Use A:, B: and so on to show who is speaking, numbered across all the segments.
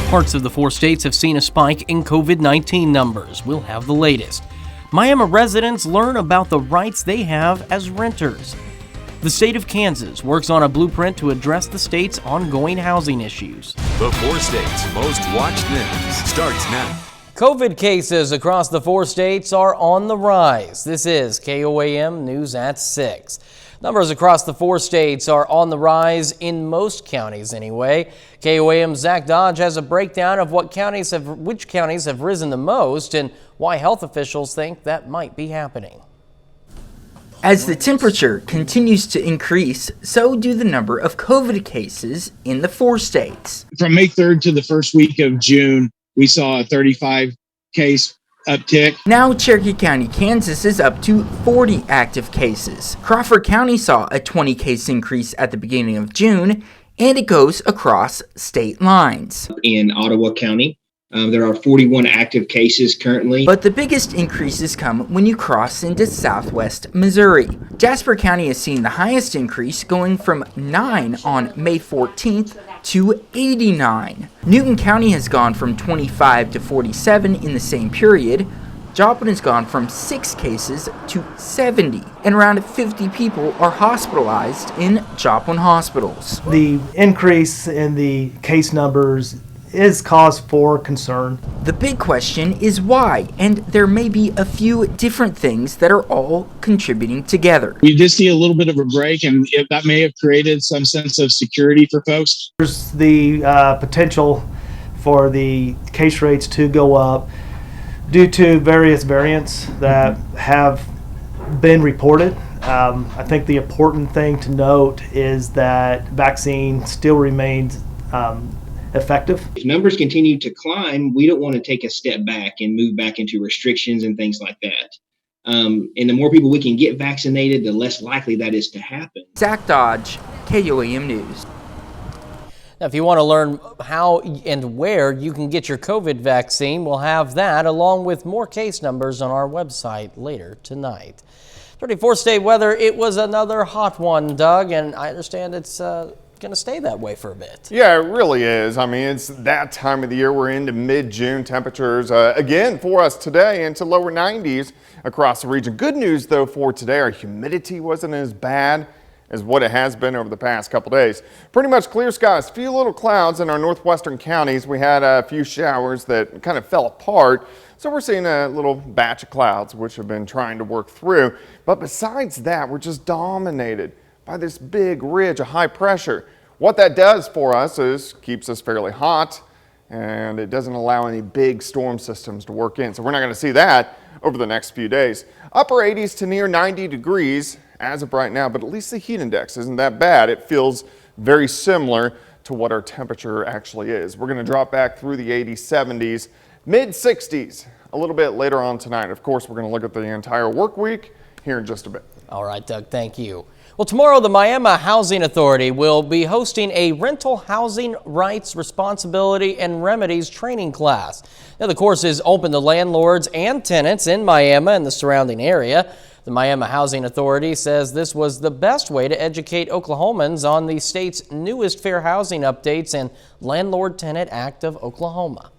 A: Parts of the 4 states have seen a spike in COVID-19 numbers. We'll have the latest. Miami residents learn about the rights they have as renters. The state of Kansas works on a blueprint to address the state's ongoing housing issues.
B: The 4 states' most watched news starts now.
A: COVID cases across the 4 states are on the rise. This is KOAM News at 6. Numbers across the 4 states are on the rise in most counties anyway. KOAM's Zach Dodge has a breakdown of which counties have risen the most and why health officials think that might be happening.
C: As the temperature continues to increase, so do the number of COVID cases in the 4 states.
D: From May 3rd to the first week of June, we saw a 35 case uptick.
C: Now Cherokee County, Kansas is up to 40 active cases. Crawford County saw a 20 case increase at the beginning of June, and it goes across state lines.
E: In Ottawa County, there are 41 active cases currently.
C: But the biggest increases come when you cross into southwest Missouri. Jasper County has seen the highest increase, going from 9 on May 14th to 89. Newton County has gone from 25 to 47 in the same period. Joplin has gone from 6 cases to 70, and around 50 people are hospitalized in Joplin hospitals.
F: The increase in the case numbers is cause for concern.
C: The big question is why, and there may be a few different things that are all contributing together.
D: You just see a little bit of a break, and that may have created some sense of security for folks.
F: There's the potential for the case rates to go up due to various variants that have been reported. I think the important thing to note is that vaccine still remains effective.
E: If numbers continue to climb, we don't want to take a step back and move back into restrictions and things like that. And the more people we can get vaccinated, the less likely that is to happen.
C: Zach Dodge, KOAM News.
A: Now, if you want to learn how and where you can get your COVID vaccine, we'll have that along with more case numbers on our website later tonight. 34-state weather, it was another hot one, Doug, and I understand it's going to stay that way for a bit.
G: Yeah, it really is. I mean, it's that time of the year. We're into mid-June temperatures again for us today into lower 90s across the region. Good news, though, for today, our humidity wasn't as bad as what it has been over the past couple days. Pretty much clear skies, few little clouds in our northwestern counties. We had a few showers that kind of fell apart. So we're seeing a little batch of clouds, which have been trying to work through. But besides that, we're just dominated by this big ridge of high pressure. What that does for us is keeps us fairly hot, and it doesn't allow any big storm systems to work in. So we're not going to see that over the next few days. Upper 80s to near 90 degrees as of right now, but at least the heat index isn't that bad. It feels very similar to what our temperature actually is. We're going to drop back through the 80s, 70s, mid 60s a little bit later on tonight. Of course, we're going to look at the entire work week here in just a bit.
A: All right, Doug, thank you. Well, tomorrow the Miami Housing Authority will be hosting a rental housing rights, responsibility, and remedies training class. Now, the course is open to landlords and tenants in Miami and the surrounding area. The Miami Housing Authority says this was the best way to educate Oklahomans on the state's newest fair housing updates and Landlord-Tenant Act of Oklahoma.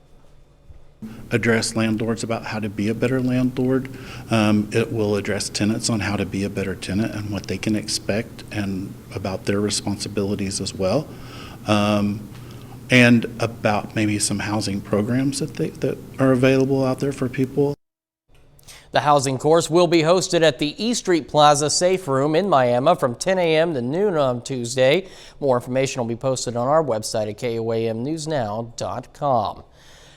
H: Address landlords about how to be a better landlord. It will address tenants on how to be a better tenant and what they can expect and about their responsibilities as well. And about maybe some housing programs that are available out there for people.
A: The housing course will be hosted at the E Street Plaza Safe Room in Miami from 10 a.m. to noon on Tuesday. More information will be posted on our website at KOAMnewsnow.com.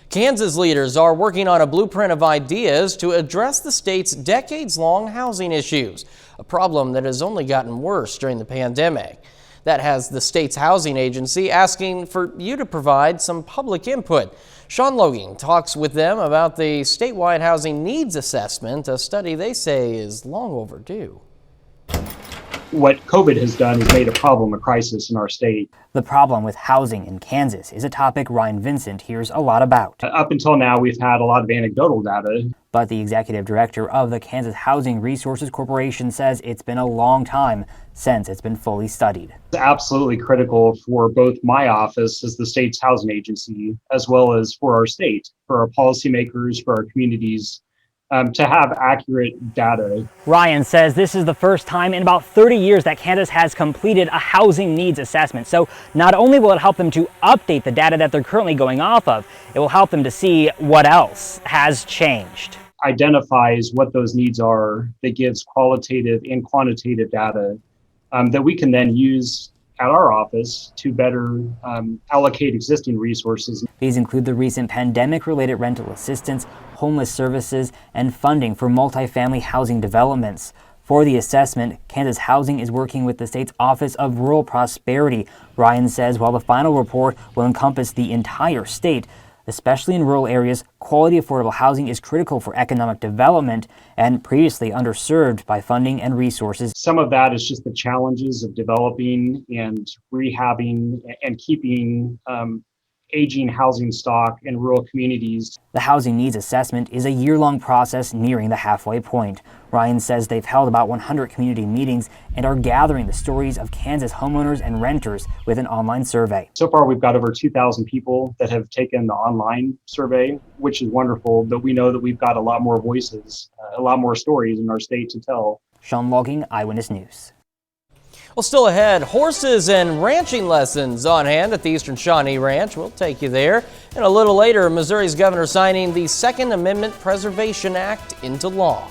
A: Kansas leaders are working on a blueprint of ideas to address the state's decades-long housing issues, a problem that has only gotten worse during the pandemic. That has the state's housing agency asking for you to provide some public input. Sean Logan talks with them about the statewide housing needs assessment, a study they say is long overdue.
I: what COVID has done is made a problem a crisis in our state.
J: The problem with housing in Kansas is a topic Ryan Vincent hears a lot about.
I: Up until now, we've had a lot of anecdotal data.
J: But the executive director of the Kansas Housing Resources Corporation says it's been a long time since it's been fully studied.
I: It's absolutely critical for both my office as the state's housing agency, as well as for our state, for our policymakers, for our communities, to have accurate data.
J: Ryan says this is the first time in about 30 years that Kansas has completed a housing needs assessment. So not only will it help them to update the data that they're currently going off of, it will help them to see what else has changed.
I: Identifies what those needs are, that gives qualitative and quantitative data that we can then use at our office to better allocate existing resources.
J: These include the recent pandemic-related rental assistance, homeless services, and funding for multifamily housing developments. For the assessment, Kansas Housing is working with the state's Office of Rural Prosperity. Ryan says while the final report will encompass the entire state, especially in rural areas, quality affordable housing is critical for economic development and previously underserved by funding and resources.
I: Some of that is just the challenges of developing and rehabbing and keeping aging housing stock in rural communities.
J: The housing needs assessment is a year-long process nearing the halfway point. Ryan says they've held about 100 community meetings and are gathering the stories of Kansas homeowners and renters with an online survey.
I: So far, we've got over 2,000 people that have taken the online survey, which is wonderful, but we know that we've got a lot more voices, a lot more stories in our state to tell.
J: Sean Logging, Eyewitness News.
A: Well, still ahead, horses and ranching lessons on hand at the Eastern Shawnee Ranch. We'll take you there. And a little later, Missouri's governor signing the Second Amendment Preservation Act into law.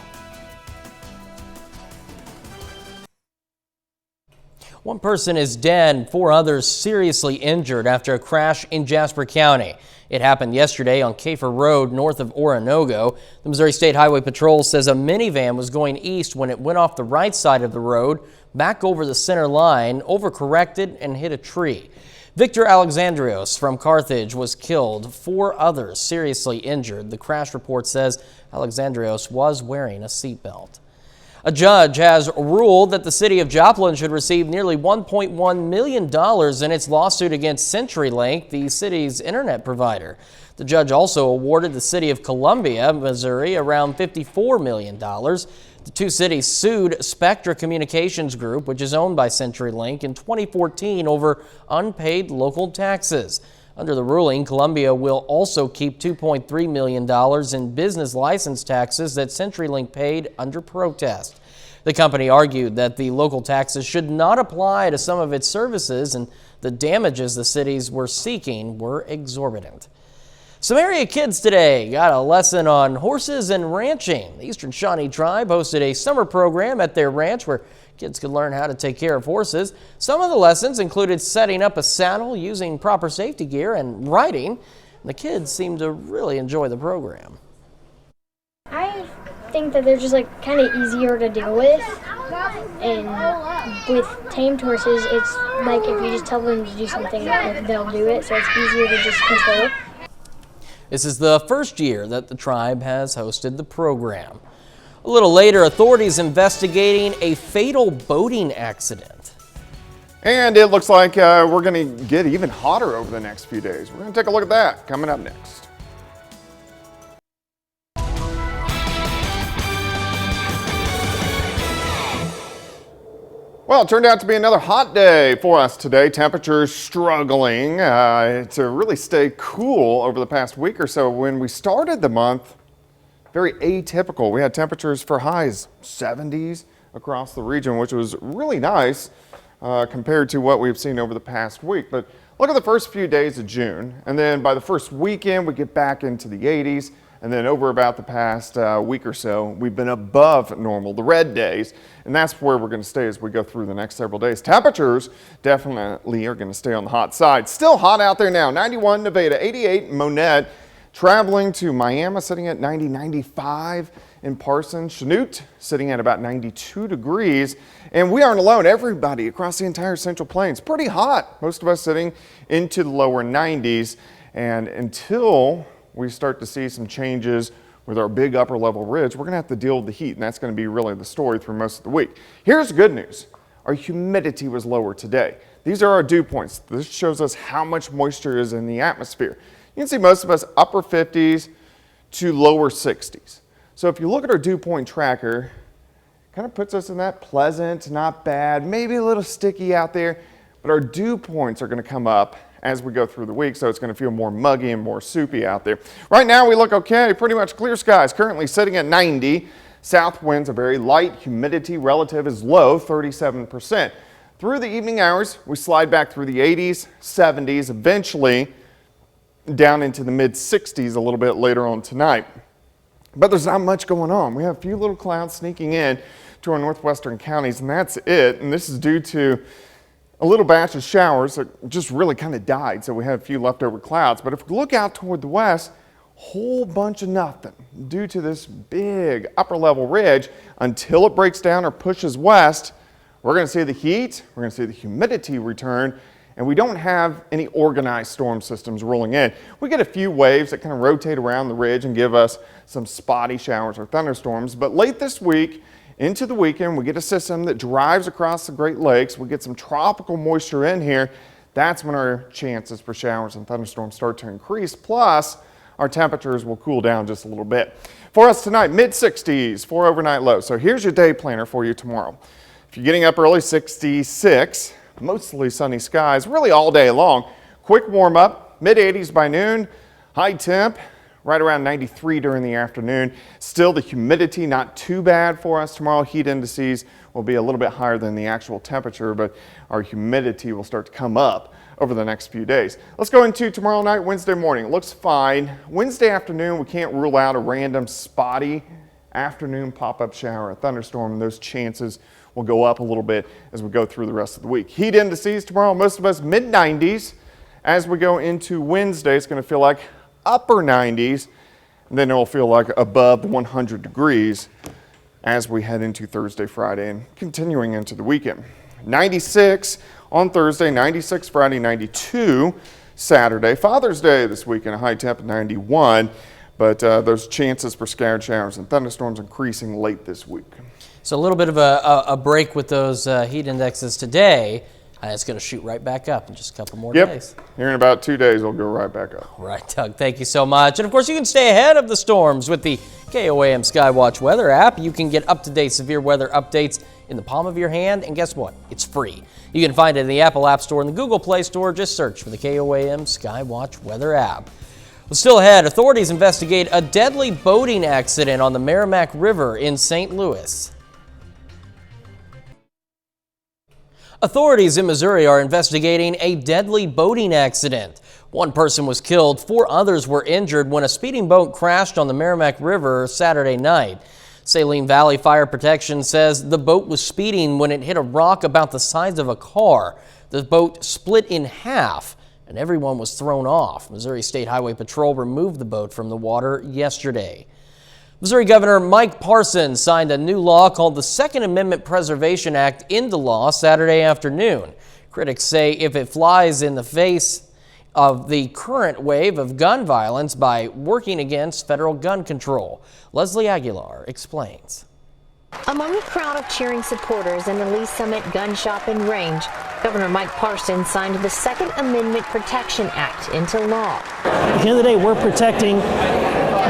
A: One person is dead, 4 others seriously injured after a crash in Jasper County. It happened yesterday on Kafer Road north of Oronogo. The Missouri State Highway Patrol says a minivan was going east when it went off the right side of the road, back over the center line, overcorrected, and hit a tree. Victor Alexandrios from Carthage was killed, 4 others seriously injured. The crash report says Alexandrios was wearing a seatbelt. A judge has ruled that the city of Joplin should receive nearly $1.1 million in its lawsuit against CenturyLink, the city's internet provider. The judge also awarded the city of Columbia, Missouri, around $54 million. The two cities sued Spectra Communications Group, which is owned by CenturyLink, in 2014 over unpaid local taxes. Under the ruling, Columbia will also keep $2.3 million in business license taxes that CenturyLink paid under protest. The company argued that the local taxes should not apply to some of its services and the damages the cities were seeking were exorbitant. Some area kids today got a lesson on horses and ranching. The Eastern Shawnee Tribe hosted a summer program at their ranch where kids could learn how to take care of horses. Some of the lessons included setting up a saddle, using proper safety gear, and riding. The kids seemed to really enjoy the program.
K: I think that they're just like kind of easier to deal with. And with tamed horses, it's like if you just tell them to do something, they'll do it. So it's easier to just control it.
A: This is the first year that the tribe has hosted the program. A little later, authorities investigating a fatal boating accident.
G: And it looks like we're going to get even hotter over the next few days. We're going to take a look at that coming up next. Well, it turned out to be another hot day for us today. Temperatures struggling to really stay cool over the past week or so. When we started the month, very atypical. We had temperatures for highs 70s across the region, which was really nice compared to what we've seen over the past week. But look at the first few days of June, and then by the first weekend, we get back into the 80s. And then over about the past week or so, we've been above normal, the red days, and that's where we're going to stay as we go through the next several days. Temperatures definitely are going to stay on the hot side. Still hot out there now, 91 Nevada, 88 Monette, traveling to Miami, sitting at 90, 95 in Parsons, Chanute sitting at about 92 degrees, and we aren't alone. Everybody across the entire Central Plains, pretty hot. Most of us sitting into the lower 90s, and until we start to see some changes with our big upper level ridge, we're going to have to deal with the heat, and that's going to be really the story through most of the week. Here's the good news. our humidity was lower today. These are our dew points. This shows us how much moisture is in the atmosphere. You can see most of us upper 50s to lower 60s. So if you look at our dew point tracker, kind of puts us in that pleasant, not bad, maybe a little sticky out there, but our dew points are going to come up as we go through the week, so it's going to feel more muggy and more soupy out there. Right now we look okay, pretty much clear skies, currently sitting at 90. South winds are very light, humidity relative is low, 37%. Through the evening hours, we slide back through the 80s, 70s, eventually down into the mid 60s a little bit later on tonight. But there's not much going on. We have a few little clouds sneaking in to our northwestern counties, and that's it. And this is due to a little batch of showers that just really kind of died, so we have a few leftover clouds. But if we look out toward the west, whole bunch of nothing due to this big upper level ridge. Until it breaks down or pushes west, we're going to see the heat, we're going to see the humidity return, and we don't have any organized storm systems rolling in. We get a few waves that kind of rotate around the ridge and give us some spotty showers or thunderstorms, but late this week into the weekend, we get a system that drives across the Great Lakes. We get some tropical moisture in here. That's when our chances for showers and thunderstorms start to increase. Plus, our temperatures will cool down just a little bit. For us tonight, mid 60s for overnight lows. So here's your day planner for you tomorrow. If you're getting up early, 66, mostly sunny skies, really all day long. Quick warm up, mid 80s by noon, high temp, right around 93 during the afternoon. Still the humidity not too bad for us tomorrow. Heat indices will be a little bit higher than the actual temperature, but our humidity will start to come up over the next few days. Let's go into tomorrow night, Wednesday morning. It looks fine. Wednesday afternoon, we can't rule out a random spotty afternoon pop-up shower, a thunderstorm, and those chances will go up a little bit as we go through the rest of the week. Heat indices tomorrow, most of us mid 90s. As we go into Wednesday, it's going to feel like upper 90s, and then it will feel like above 100 degrees as we head into Thursday, Friday, and continuing into the weekend. 96 on Thursday, 96 Friday, 92 Saturday. Father's Day this weekend, a high temp of 91, but those chances for scattered showers and thunderstorms increasing late this week.
A: So a little bit of a break with those heat indexes today. It's going to shoot right back up in just a couple more days.
G: Here in about 2 days, it'll go right back up.
A: Right, Doug. Thank you so much. And, of course, you can stay ahead of the storms with the KOAM Skywatch weather app. You can get up-to-date severe weather updates in the palm of your hand. And guess what? It's free. You can find it in the Apple App Store and the Google Play Store. Just search for the KOAM Skywatch weather app. Well, still ahead, authorities investigate a deadly boating accident on the Merrimack River in St. Louis. Authorities in Missouri are investigating a deadly boating accident. One person was killed, 4 others were injured when a speeding boat crashed on the Merrimack River Saturday night. Saline Valley Fire Protection says the boat was speeding when it hit a rock about the size of a car. The boat split in half and everyone was thrown off. Missouri State Highway Patrol removed the boat from the water yesterday. Missouri Governor Mike Parsons signed a new law called the Second Amendment Preservation Act into law Saturday afternoon. Critics say if it flies in the face of the current wave of gun violence by working against federal gun control. Leslie Aguilar explains.
L: Among a crowd of cheering supporters in the Lee Summit Gun Shop and Range, Governor Mike Parsons signed the Second Amendment Protection Act into law.
M: At the end of the day, we're protecting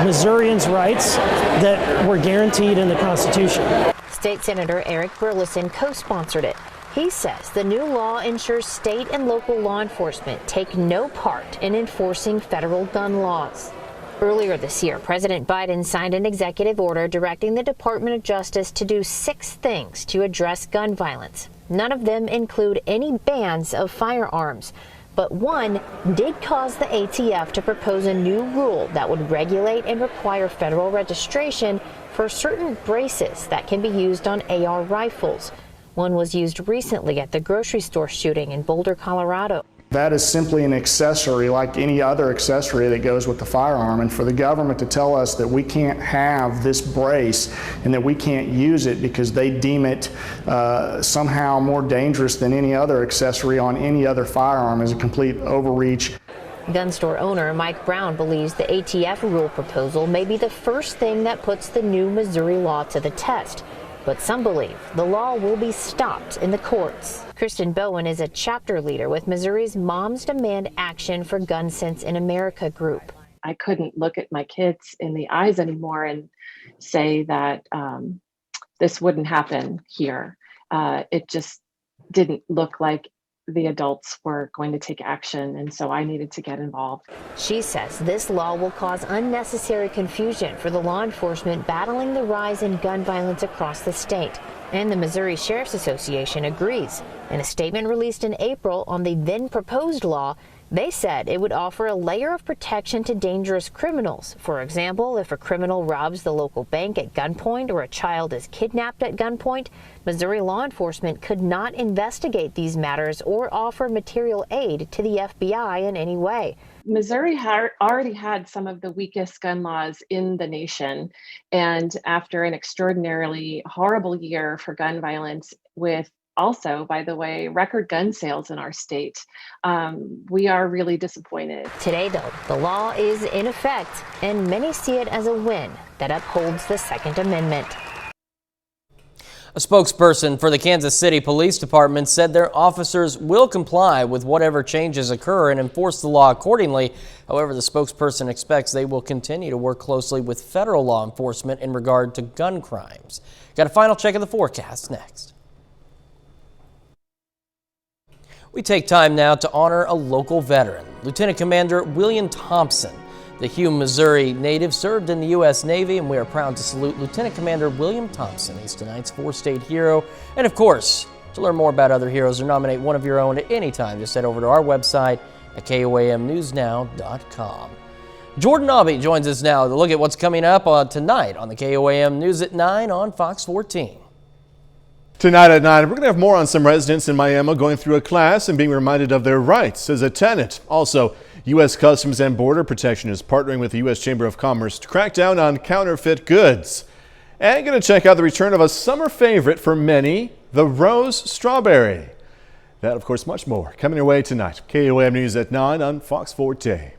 M: Missourians' rights that were guaranteed in the Constitution.
L: State Senator Eric Burleson co-sponsored it. He says the new law ensures state and local law enforcement take no part in enforcing federal gun laws. Earlier this year, President Biden signed an executive order directing the Department of Justice to do 6 things to address gun violence. None of them include any bans of firearms, but one did cause the ATF to propose a new rule that would regulate and require federal registration for certain braces that can be used on AR rifles. One was used recently at the grocery store shooting in Boulder, Colorado.
N: That is simply an accessory like any other accessory that goes with the firearm, and for the government to tell us that we can't have this brace and that we can't use it because they deem it somehow more dangerous than any other accessory on any other firearm is a complete overreach.
L: Gun store owner Mike Brown believes the ATF rule proposal may be the first thing that puts the new Missouri law to the test. But some believe the law will be stopped in the courts. Kristen Bowen is a chapter leader with Missouri's Moms Demand Action for Gun Sense in America group.
O: I couldn't look at my kids in the eyes anymore and say that this wouldn't happen here. It just didn't look like the adults were going to take action, and so I needed to get involved.
L: She says this law will cause unnecessary confusion for the law enforcement battling the rise in gun violence across the state. And the Missouri Sheriff's Association agrees. In a statement released in April on the then proposed law, they said it would offer a layer of protection to dangerous criminals. For example, if a criminal robs the local bank at gunpoint or a child is kidnapped at gunpoint, Missouri law enforcement could not investigate these matters or offer material aid to the FBI in any way.
O: Missouri already had some of the weakest gun laws in the nation. And after an extraordinarily horrible year for gun violence, with also, by the way, record gun sales in our state, we are really disappointed.
L: Today, though, the law is in effect, and many see it as a win that upholds the Second Amendment.
A: A spokesperson for the Kansas City Police Department said their officers will comply with whatever changes occur and enforce the law accordingly. However, the spokesperson expects they will continue to work closely with federal law enforcement in regard to gun crimes. Got a final check of the forecast next. We take time now to honor a local veteran. Lieutenant Commander William Thompson, the Hume, Missouri native, served in the U.S. Navy, and we are proud to salute Lieutenant Commander William Thompson. He's tonight's four-state hero. And of course, to learn more about other heroes or nominate one of your own at any time, just head over to our website at KOAMNewsNow.com. Jordan Aubie joins us now to look at what's coming up tonight on the KOAM News at 9 on Fox 14.
P: Tonight at 9, we're going to have more on some residents in Miami going through a class and being reminded of their rights as a tenant. Also, U.S. Customs and Border Protection is partnering with the U.S. Chamber of Commerce to crack down on counterfeit goods. And going to check out the return of a summer favorite for many, the rose strawberry. That, of course, much more coming your way tonight. KOAM News at 9 on Fox 14.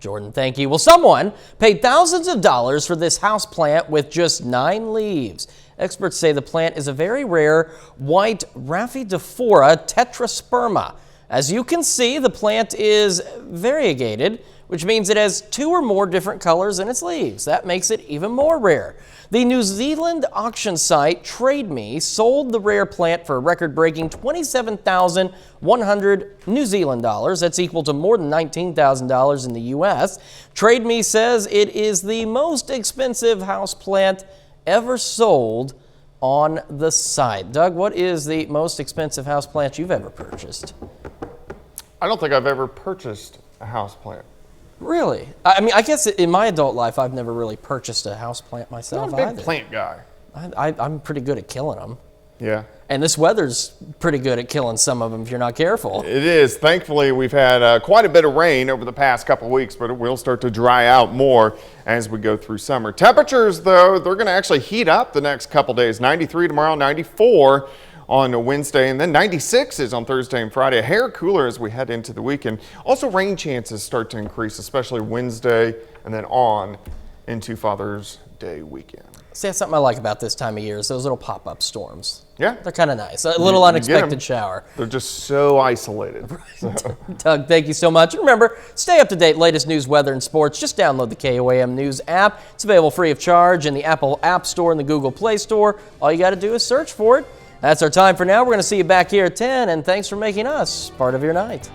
A: Jordan, thank you. Well, someone paid thousands of dollars for this house plant with just 9 leaves. Experts say the plant is a very rare white Rhaphidophora tetrasperma. As you can see, the plant is variegated, which means it has 2 or more different colors in its leaves. That makes it even more rare. The New Zealand auction site Trade Me sold the rare plant for a record-breaking $27,100 New Zealand dollars. That's equal to more than $19,000 in the U.S. Trade Me says it is the most expensive house plant ever sold on the site. Doug, what is the most expensive house plant you've ever purchased?
G: I don't think I've ever purchased a house plant.
A: Really? I mean, I guess in my adult life, I've never really purchased a house plant myself
G: I'm a big
A: either.
G: plant guy.
A: I'm pretty good at killing them.
G: Yeah.
A: And this weather's pretty good at killing some of them if you're not careful.
G: It is. Thankfully, we've had quite a bit of rain over the past couple of weeks, but it will start to dry out more as we go through summer. Temperatures, though, they're going to actually heat up the next couple days. 93 tomorrow, 94 on a Wednesday, and then 96 is on Thursday and Friday. A hair cooler as we head into the weekend. Also, rain chances start to increase, especially Wednesday and then on into Father's Day weekend.
A: See, that's something I like about this time of year is those little pop-up storms.
G: Yeah.
A: They're kind of nice. A little unexpected shower.
G: They're just so isolated.
A: Doug, thank you so much. And remember, stay up to date, latest news, weather, and sports. Just download the KOAM News app. It's available free of charge in the Apple App Store and the Google Play Store. All you got to do is search for it. That's our time for now. We're going to see you back here at 10, and thanks for making us part of your night.